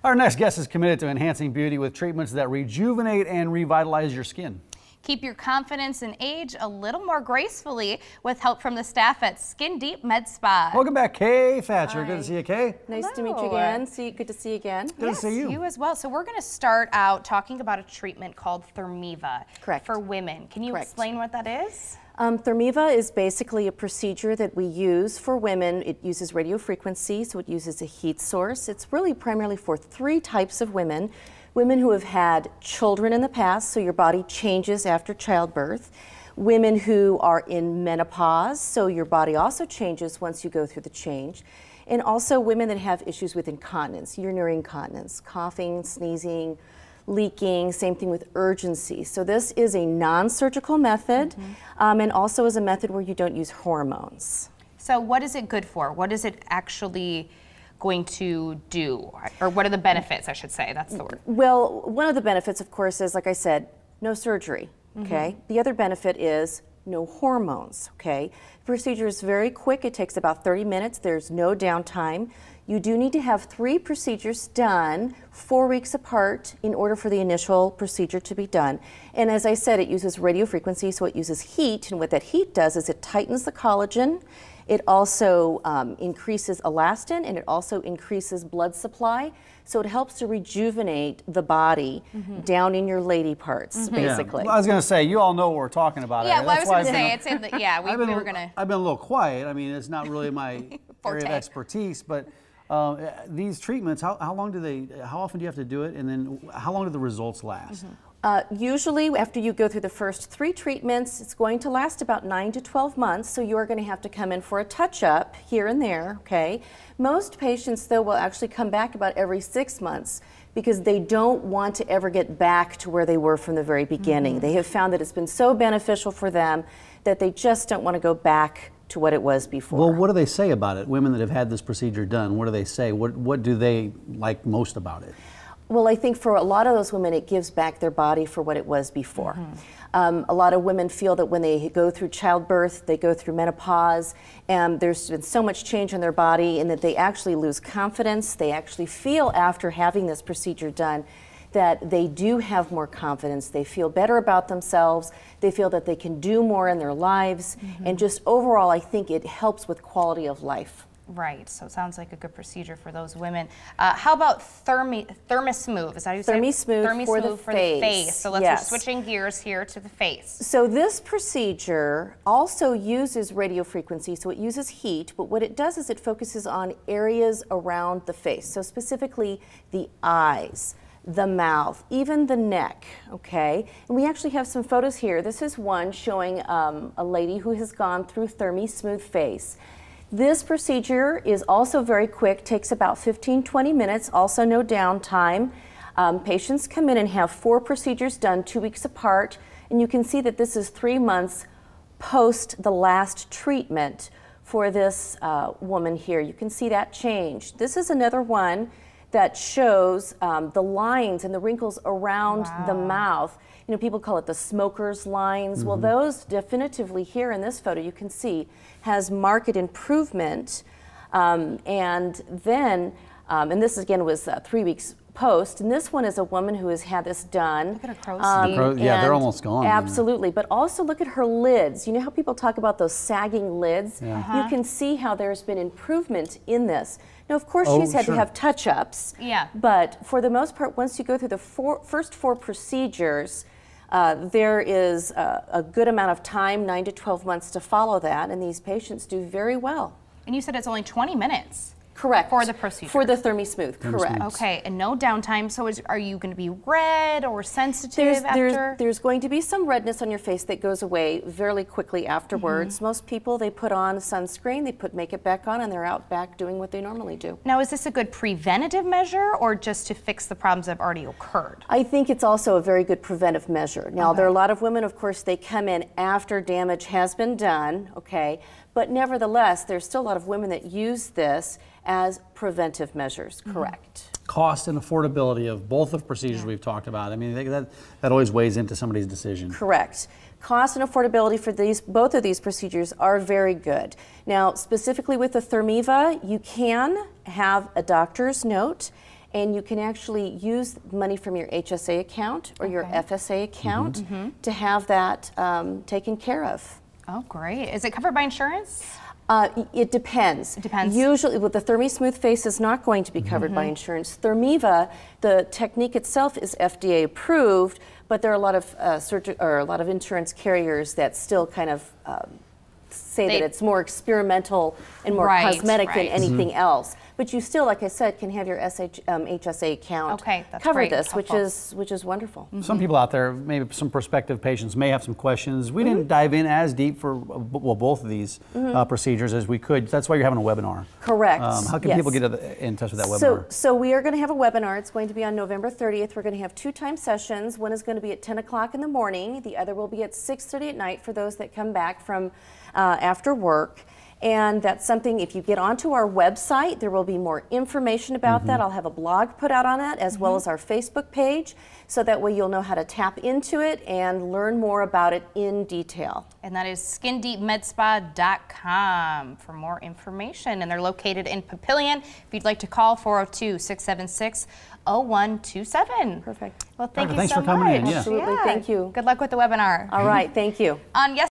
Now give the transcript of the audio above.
Our next guest is committed to enhancing beauty with treatments that rejuvenate and revitalize your skin. Keep your confidence and age a little more gracefully with help from the staff at Skyn Deep Med Spa. Welcome back, Kay Thatcher. Hi. Good to see you, Kay. Nice to meet you again. Good to see you again. Good to see you. You as well. So we're going to start out talking about a treatment called ThermiVa. Correct. For women. Can you explain what that is? ThermiVa is basically a procedure that we use for women. It uses radio frequency, so it uses a heat source. It's really primarily for 3 types of women. Women who have had children in the past, so your body changes after childbirth. Women who are in menopause, so your body also changes once you go through the change. And also women that have issues with incontinence, urinary incontinence, coughing, sneezing, leaking, same thing with urgency. So this is a non-surgical method, and also is a method where you don't use hormones. So what is it good for? What is it actually going to do? Or what are the benefits, I should say? That's the word. Well, one of the benefits, of course, is, like I said, no surgery, okay? The other benefit is no hormones, okay? The procedure is very quick. It takes about 30 minutes. There's no downtime. You do need to have 3 procedures done 4 weeks apart in order for the initial procedure to be done. And as I said, it uses radio frequency, so it uses heat, and what that heat does is it tightens the collagen. It also increases elastin, and it also increases blood supply. So it helps to rejuvenate the body down in your lady parts, basically. Yeah. Well, I was going to say, you all know what we're talking about. Yeah, well, I was going to say, it's in the, yeah, we were going to. I've been a little quiet. I mean, it's not really my area of expertise, but these treatments, how often do you have to do it, and then how long do the results last? Usually after you go through the first 3 treatments, it's going to last about 9 to 12 months, so you are going to have to come in for a touch-up here and there, okay? Most patients, though, will actually come back about every 6 months because they don't want to ever get back to where they were from the very beginning. They have found that it's been so beneficial for them that they just don't want to go back to what it was before. Well, what do they say about it? Women that have had this procedure done, what do they say? What do they like most about it? Well, I think for a lot of those women, it gives back their body for what it was before. A lot of women feel that when they go through childbirth, they go through menopause, and there's been so much change in their body, and that they actually lose confidence. They actually feel after having this procedure done that they do have more confidence. They feel better about themselves. They feel that they can do more in their lives. And just overall, I think it helps with quality of life. Right, so it sounds like a good procedure for those women. How about ThermiSmooth? Is that how you say it? ThermiSmooth for the face. So we're switching gears here to the face. So this procedure also uses radio frequency, so it uses heat, but what it does is it focuses on areas around the face. So specifically the eyes, the mouth, even the neck, okay? And we actually have some photos here. This is one showing a lady who has gone through ThermiSmooth face. This procedure is also very quick, takes about 15-20 minutes, also no downtime. Patients come in and have 4 procedures done 2 weeks apart, and you can see that this is 3 months post the last treatment for this woman here. You can see that change. This is another one that shows the lines and the wrinkles around the mouth. You know, people call it the smoker's lines. Well, those definitively here in this photo, you can see, has marked improvement. And then, and this again was 3 weeks post, and this one is a woman who has had this done. Look at her crow's feet. Yeah, they're almost gone. Absolutely, but also look at her lids. You know how people talk about those sagging lids? You can see how there's been improvement in this. Now, of course, she's had to have touch-ups, but for the most part, once you go through the first 4 procedures, there is a good amount of time, 9 to 12 months, to follow that, and these patients do very well. And you said it's only 20 minutes. Correct. For the procedure. For the ThermiSmooth, correct. Okay, and no downtime. So are you going to be red or sensitive after? There's going to be some redness on your face that goes away fairly quickly afterwards. Most people, they put on sunscreen, they put makeup back on, and they're out back doing what they normally do. Now, is this a good preventative measure or just to fix the problems that have already occurred? I think it's also a very good preventive measure. Now, there are a lot of women, of course, they come in after damage has been done, okay? But nevertheless, there's still a lot of women that use this as preventive measures, correct. Cost and affordability of both of procedures we've talked about. I mean, that always weighs into somebody's decision. Correct. Cost and affordability for both of these procedures are very good. Now, specifically with the ThermiVa, you can have a doctor's note, and you can actually use money from your HSA account or your FSA account to have that taken care of. Oh, great. Is it covered by insurance? It depends. It depends. Usually, with the ThermiSmooth face is not going to be covered by insurance. ThermiVa, the technique itself is FDA approved, but there are a lot of insurance carriers that still kind of say that it's more experimental and more cosmetic than anything else. But you still, like I said, can have your HSA account cover this, which is wonderful. Some people out there, maybe some prospective patients, may have some questions. We didn't dive in as deep for both of these procedures as we could. That's why you're having a webinar. Correct. How can people get in touch with that webinar? So we are going to have a webinar. It's going to be on November 30th. We're going to have 2 time sessions. One is going to be at 10 o'clock in the morning. The other will be at 6:30 at night for those that come back from after work. And that's something, if you get onto our website, there will be more information about that. I'll have a blog put out on that, as well as our Facebook page, so that way you'll know how to tap into it and learn more about it in detail. And that is skyndeepmedspa.com for more information. And they're located in Papillion. If you'd like to call, 402-676-0127. Perfect. Well, thank you Thanks so for coming much. in. Absolutely. Thank you. Good luck with the webinar. All right. Thank you. On